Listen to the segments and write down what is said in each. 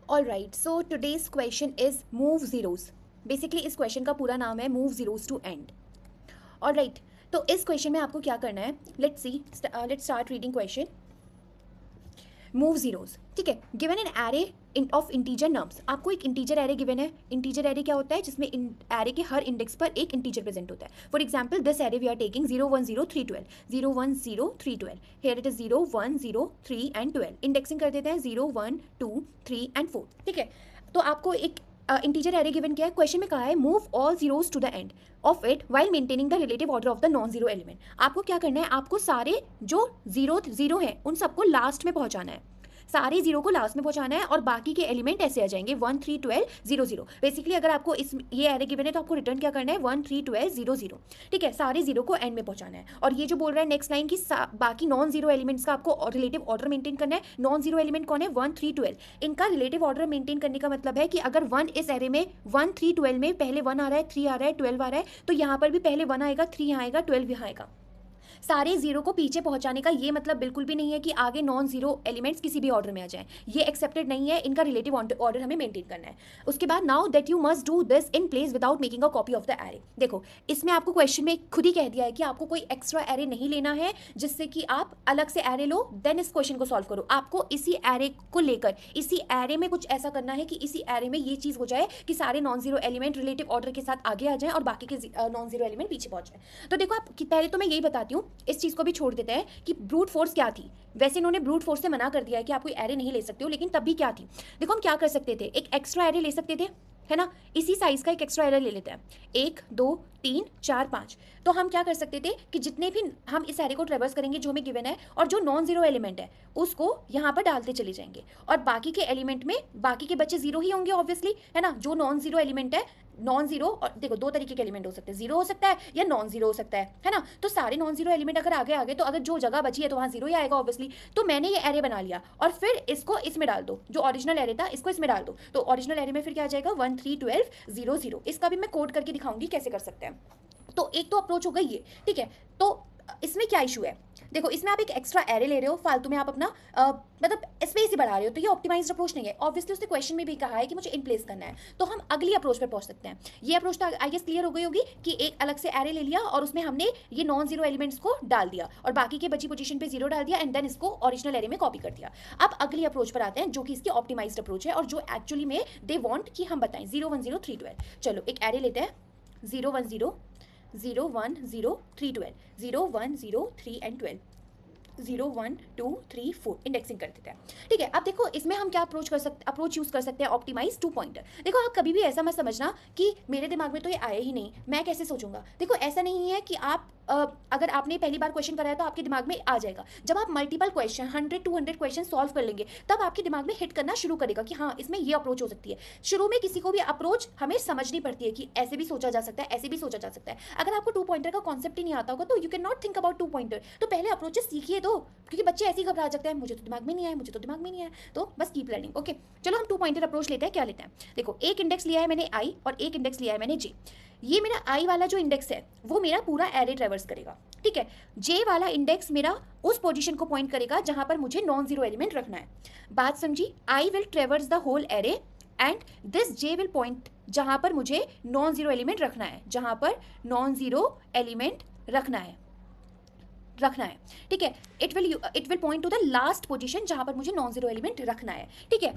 All right, so today's question is move zeros. Basically इस question का पूरा नाम है move zeros to end. All right, तो इस क्वेश्चन में आपको क्या करना है, let's start reading question. Move zeros, ठीक है। Given an array of integer numbers, आपको एक इंटीजर एरे गिवन है। इंटीजर एरे क्या होता है? जिसमें एरे के हर इंडेक्स पर एक इंटीजर प्रेजेंट होता है। For example this array we are taking 0 1 0 3 12, 0 1 0 3 12, here it is 0 1 0 3 and 12। Indexing कर देते हैं 0 1 2 3 एंड 4, ठीक है। तो आपको एक इंटीजर एरे गिवन किया है। क्वेश्चन में कहा है move all zeros to the end of it while maintaining the relative order of the non zero element. आपको क्या करना है? आपको सारे जो जीरो हैं उन सबको लास्ट में पहुंचाना है। सारे जीरो को लास्ट में पहुंचाना है और बाकी के एलिमेंट ऐसे आ जाएंगे 1 3 12 0 0। बेसिकली अगर आपको इस ये एरे गिवन है तो आपको रिटर्न क्या करना है? 1 3 12 0 0, ठीक है। सारे जीरो को एंड में पहुंचाना है। और ये जो बोल रहा है नेक्स्ट लाइन की बाकी नॉन जीरो एलिमेंट्स का आपको रिलेटिव ऑर्डर मेंटेन करना है। नॉन जीरो एलिमेंट कौन है? 1 3 12। इनका रिलेटिव ऑर्डर मेंटेन करने का मतलब है कि अगर 1 इस एरे में 1 3 12 में पहले 1 आ रहा है, 3 आ रहा है, 12 आ रहा है, तो यहाँ पर भी पहले 1 आएगा, 3 यहाँ आएगा, 12 यहाँ आएगा। सारे जीरो को पीछे पहुंचाने का ये मतलब बिल्कुल भी नहीं है कि आगे नॉन जीरो एलिमेंट्स किसी भी ऑर्डर में आ जाएं। ये एक्सेप्टेड नहीं है। इनका रिलेटिव ऑर्डर हमें मेंटेन करना है। उसके बाद now that you must do this in place without making a copy of the array. देखो, इसमें आपको क्वेश्चन में खुद ही कह दिया है कि आपको कोई एक्स्ट्रा एरे नहीं लेना है जिससे कि आप अलग से एरे लो देन इस क्वेश्चन को सॉल्व करो। आपको इसी एरे को लेकर इसी एरे में कुछ ऐसा करना है कि इसी एरे में ये चीज हो जाए कि सारे non zero element relative order के साथ आगे आ जाए और बाकी के नॉन जीरो एलिमेंट पीछे पहुंच जाए। तो देखो, आप पहले तो मैं यही बताती हूँ, इस चीज को भी छोड़ देते हैं कि ब्रूट फोर्स क्या थी। वैसे इन्होंने ब्रूट फोर्स से मना कर दिया है कि आप कोई एरे नहीं ले सकते हो, लेकिन तब भी क्या थी? देखो, हम क्या कर सकते थे? एक एक्स्ट्रा एरे ले सकते थे, है ना। इसी साइज का एक एक्स्ट्रा एरे ले लेते हैं, 1 2 3 4 5। तो हम क्या कर सकते थे कि जितने भी हम इस एरे को ट्रेवर्स करेंगे जो हमें गिवन है, और जो नॉन जीरो एलिमेंट है उसको यहाँ पर डालते चले जाएंगे, और बाकी के एलिमेंट में बाकी के बच्चे जीरो ही होंगे ऑब्वियसली, है ना। जो नॉन जीरो एलिमेंट है, नॉन जीरो, और देखो दो तरीके के एलिमेंट हो सकते हैं, जीरो हो सकता है या नॉन जीरो हो सकता है ना। तो सारे नॉन जीरो एलिमेंट अगर आगे आगे, तो अगर जो जगह बची है तो वहाँ जीरो ही आएगा ऑब्वियसली। तो मैंने ये एरे बना लिया और फिर इसको इसमें डाल दो, जो ओरिजिनल एरे था इसको इसमें डाल दो। तो ओरिजिनल एरे में फिर क्या आ जाएगा? 1 3 12 0 0। इसका भी मैं कोड करके दिखाऊंगी कैसे कर सकते हैं। तो एक तो अप्रोच हो गई ये, ठीक है। तो इसमें क्या इशू है? देखो, इसमें आप एक एक्स्ट्रा एरे ले रहे हो, फालतू में आप अपना मतलब स्पेस ही बढ़ा रहे हो, तो ये ऑप्टिमाइज्ड अप्रोच नहीं है। ऑब्वियसली उसने क्वेश्चन में भी कहा है कि मुझे इन प्लेस करना है, तो हम अगली अप्रोच पर पहुंच सकते हैं। ये अप्रोच तो आई गेस क्लियर हो गई होगी कि एक अलग से एरे ले लिया और उसमें हमने ये नॉन जीरो एलिमेंट्स को डाल दिया और बाकी के बची पोजीशन पे जीरो डाल दिया एंड देन इसको ओरिजिनल एरे में कॉपी कर दिया। अब अगली अप्रोच पर आते हैं जो कि इसकी ऑप्टिमाइज्ड अप्रोच है और जो एक्चुअली में दे वांट कि हम बताएं 0 1 0 3 12। चलो एक एरे लेते हैं, 0 1 0 0 1 0 3 12, 0 1 0 3 एंड 12, 0 1 2 3 4। इंडेक्सिंग कर देते हैं, ठीक है। अब देखो, इसमें हम क्या अप्रोच यूज कर सकते हैं? Optimize two pointer. देखो, आप कभी भी ऐसा मत समझना कि मेरे दिमाग में तो ये आया ही नहीं, मैं कैसे सोचूंगा। देखो, ऐसा नहीं है कि आप अगर आपने पहली बार क्वेश्चन कराया तो आपके दिमाग में आ जाएगा। जब आप मल्टीपल क्वेश्चन 100 200 क्वेश्चन सॉल्व कर लेंगे तब आपके दिमाग में हिट करना शुरू करेगा कि हाँ, इसमें ये अप्रोच हो सकती है। शुरू में किसी को भी अप्रोच हमें समझनी पड़ती है कि ऐसे भी सोचा जा सकता है, ऐसे भी सोचा जा सकता है। अगर आपको 2 पॉइंटर का कॉन्सेप्ट ही नहीं आता होगा तो you can not think about 2 pointer. तो पहले अप्रोचेस सीखिए दो, क्योंकि बच्चे ऐसे ही घबरा जाते हैं, मुझे तो दिमाग में नहीं आया, मुझे तो दिमाग में नहीं आया। तो बस कीप लर्निंग, ओके। चलो हम 2 पॉइंटर अप्रोच लेते हैं। क्या लेते हैं? देखो, एक इंडेक्स लिया है मैंने आई और एक इंडेक्स लिया है मैंने जे। ये मेरा आई वाला जो इंडेक्स है वो मेरा पूरा एरे ट्रेवर्स करेगा, ठीक है। जे वाला इंडेक्स मेरा उस पोजीशन को पॉइंट करेगा जहां पर मुझे नॉन जीरो एलिमेंट रखना है। बात समझी? I will traverse the whole array and this J will point जहां पर मुझे नॉन जीरो एलिमेंट रखना है, जहां पर नॉन जीरो एलिमेंट रखना है, ठीक है। It will point two the last position जहां पर मुझे नॉन जीरो एलिमेंट रखना है, ठीक है।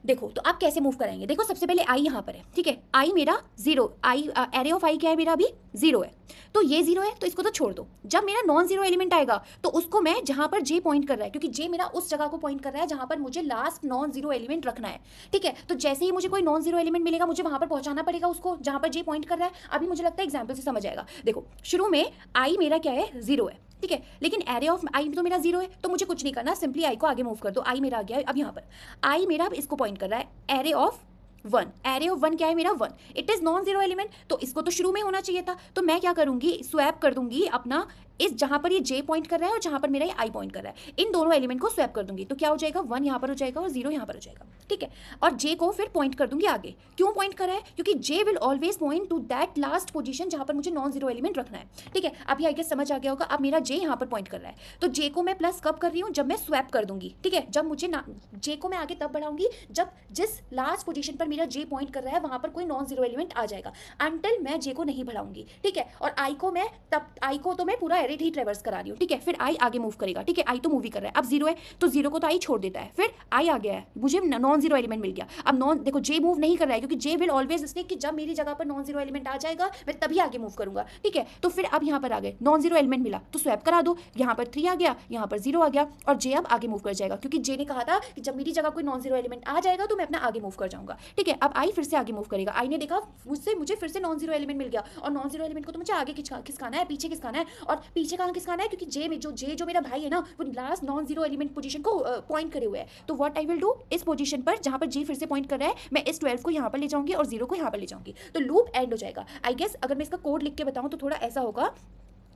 देखो, तो आप कैसे मूव कराएंगे? देखो, सबसे पहले आई यहाँ पर है, ठीक है। आई मेरा जीरो, आई एरे ऑफ आई क्या है? मेरा अभी जीरो है, तो ये जीरो है तो इसको तो छोड़ दो। जब मेरा नॉन जीरो एलिमेंट आएगा तो उसको मैं जहां पर जे पॉइंट कर रहा है, क्योंकि जे मेरा उस जगह को पॉइंट कर रहा है जहां पर मुझे लास्ट नॉन जीरो एलिमेंट रखना है, ठीक है। तो जैसे ही मुझे कोई नॉन जीरो एलिमेंट मिलेगा मुझे वहां पर पहुंचाना पड़ेगा उसको जहां पर जे पॉइंट कर रहा है। अभी मुझे लगता है एग्जाम्पल से समझ आएगा। देखो, शुरू में आई मेरा क्या है? जीरो है, ठीक है। लेकिन एरे ऑफ आई तो मेरा जीरो है, तो मुझे कुछ नहीं करना, सिंपली आई को आगे मूव कर दो। आई मेरा आ गया है अब यहाँ पर, आई मेरा अब इसको पॉइंट कर रहा है एरे ऑफ 1। एरे ऑफ 1 क्या है मेरा? 1। It is non zero element, तो इसको तो शुरू में होना चाहिए था। तो मैं क्या करूंगी? स्वैप कर दूंगी अपना इस जहां पर ये जे पॉइंट कर रहा है और जहां पर मेरा ये आई पॉइंट कर रहा है, इन दोनों एलिमेंट को स्वैप कर दूंगी तो क्या हो जाएगा, 1 यहाँ पर हो जाएगा और 0 यहाँ पर हो जाएगा, ठीक है। और जे को फिर पॉइंट कर दूंगी आगे। क्यों पॉइंट कर रहा है, क्योंकि j will always point to that last position जहां पर मुझे नॉन जीरो एलिमेंट रखना है, ठीक है। अभी आई गेस समझ आ गया होगा। अब मेरा जे यहाँ पर पॉइंट कर रहा है, तो जे को मैं प्लस कब कर रही हूँ, जब मैं स्वैप कर दूंगी, ठीक है। जब मुझे जे को मैं आगे तब बढ़ाऊंगी जब जिस लास्ट पोजीशन पर मेरा जे पॉइंट कर रहा है वहां पर कोई नॉन जीरो एलिमेंट आ जाएगा, अंटिल मैं जे को नहीं बढ़ाऊंगी, ठीक है। और आई को मैं तब, आई को तो मैं पूरा एरिड ही ट्रेवर्स करा रही हूँ, ठीक है। फिर आई आगे मूव करेगा, ठीक है। आई तो मूव ही कर रहा है, अब 0 है तो 0 को तो आई छोड़ देता है, फिर आई आ गया है, मुझे नॉन जीरो एलिमेंट मिल गया। अब नॉन देखो जे मूव नहीं कर रहा है क्योंकि जे विल ऑलवेज स्टे कि जब मेरी जगह पर नॉन जीरो एलिमेंट आ जाएगा मैं तभी आगे मूव करूंगा, ठीक है। तो फिर अब यहाँ पर आ गए नॉन जीरो एलिमेंट मिला तो स्वैप करा दो, यहाँ पर 3 आ गया, यहाँ पर 0 आ गया और जे अब आगे मूव कर जाएगा क्योंकि जे ने कहा था कि जब मेरी जगह कोई नॉन जीरो एलिमेंट आ जाएगा तो मैं अपना आगे मूव कर जाऊंगा, ठीक है। अब आई फिर से आगे मूव करेगा, आई ने देखा मुझसे मुझे फिर से नॉन जीरो एलिमेंट मिल गया और नॉन जीरो एलिमेंट को तो मुझे आगे खिसकाना है, पीछे खिसकाना है। और पीछे कहाँ खिसकाना है, क्योंकि जे जो मेरा भाई है ना वो last non zero element position को पॉइंट करे हुए है। तो व्हाट आई विल डू, इस पोजीशन पर जहां पर जे फिर से पॉइंट कर रहा है मैं इस 12 को यहाँ पर ले जाऊंगी और 0 को यहाँ पर ले जाऊंगी, तो लूप एंड हो जाएगा। आई गेस अगर मैं इसका कोड लिख के बताऊं तो थोड़ा ऐसा होगा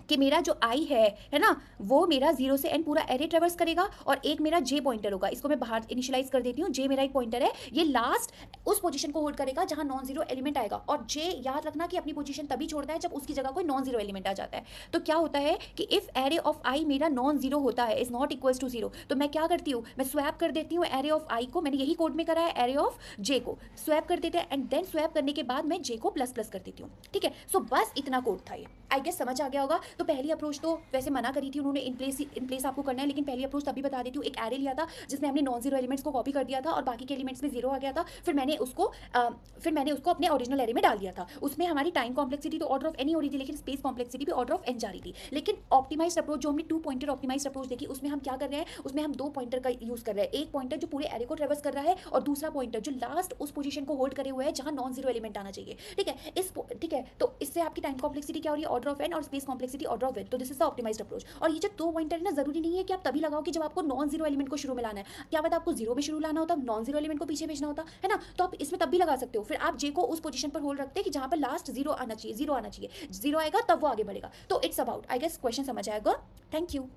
कि मेरा जो आई है ना, वो मेरा 0 से n पूरा एरे ट्रेवर्स करेगा और एक मेरा जे पॉइंटर होगा, इसको मैं बाहर इनिशियलाइज कर देती हूँ। जे मेरा एक पॉइंटर है, ये लास्ट उस पोजीशन को होल्ड करेगा जहां नॉन जीरो एलिमेंट आएगा और जे याद रखना कि अपनी पोजीशन तभी छोड़ता है जब उसकी जगह कोई नॉन जीरो एलिमेंट आ जाता है। तो क्या होता है कि इफ एरे ऑफ आई मेरा नॉन जीरो होता है, इज नॉट इक्वल्स टू 0, तो मैं क्या करती हूँ, मैं स्वैप कर देती हूँ एरे ऑफ आई को, मैंने यही कोड में करा है, एरे ऑफ जे को स्वैप कर देते हैं एंड देन स्वैप करने के बाद मैं जे को प्लस प्लस कर देती हूँ, ठीक है। सो बस इतना कोड था ये, आई गेस समझ आ गया होगा। तो पहली अप्रोच तो वैसे मना करी थी उन्होंने, इन प्लेस आपको करना है, लेकिन पहली अप्रोच तभी बता देती हूँ। एक एरे लिया था जिसमें हमने नॉन जीरो एलिमेंट्स को कॉपी कर दिया था और बाकी के एलिमेंट्स में 0 आ गया था, फिर मैंने उसको अपने ओरिजिनल एरे में डाल दिया था। उसमें हमारी टाइम कॉम्प्लेक्सिटी तो ऑर्डर ऑफ एन ही हो रही थी, लेकिन स्पेस कॉम्प्लेक्सिटी भी ऑर्डर ऑफ एन जा रही थी। लेकिन ऑप्टिमाइज्ड अप्रोच जो हमने 2 पॉइंटर ऑप्टिमाइज्ड अप्रोच देखी, उसमें हम क्या कर रहे हैं, उसमें हम 2 पॉइंटर का यूज कर रहे हैं। एक पॉइंटर जो पूरे एरे को ट्रेवर्स कर रहा है और दूसरा पॉइंटर जो लास्ट उस पोजीशन को होल्ड करे हुए है जहां नॉन जीरो एलिमेंट आना चाहिए, ठीक है। ठीक है, तो इससे आपकी टाइम कॉम्प्लेक्सिटी क्या हो रही है, ऑर्डर ऑफ एन, और space complexity order of N. तो this is the optimised approach. और ये जो 2 पॉइंटर है ना, जरूरी नहीं है कि आप तभी लगाओ कि जब आपको नॉन जीरो एलिमेंट को शुरू में लाना है, क्या पता आपको 0 में शुरू लाना होता, नॉन जीरो एलिमेंट को पीछे भेजना होता है ना, तो आप इसमें तब भी लगा सकते हो। फिर आप जे को उस पोजीशन पर होल्ड रखते हैं कि जहां पर लास्ट 0 आना चाहिए, 0 आना चाहिए, 0 आएगा तब वो आगे बढ़ेगा। तो it's about, I guess question समझ आएगा। Thank you.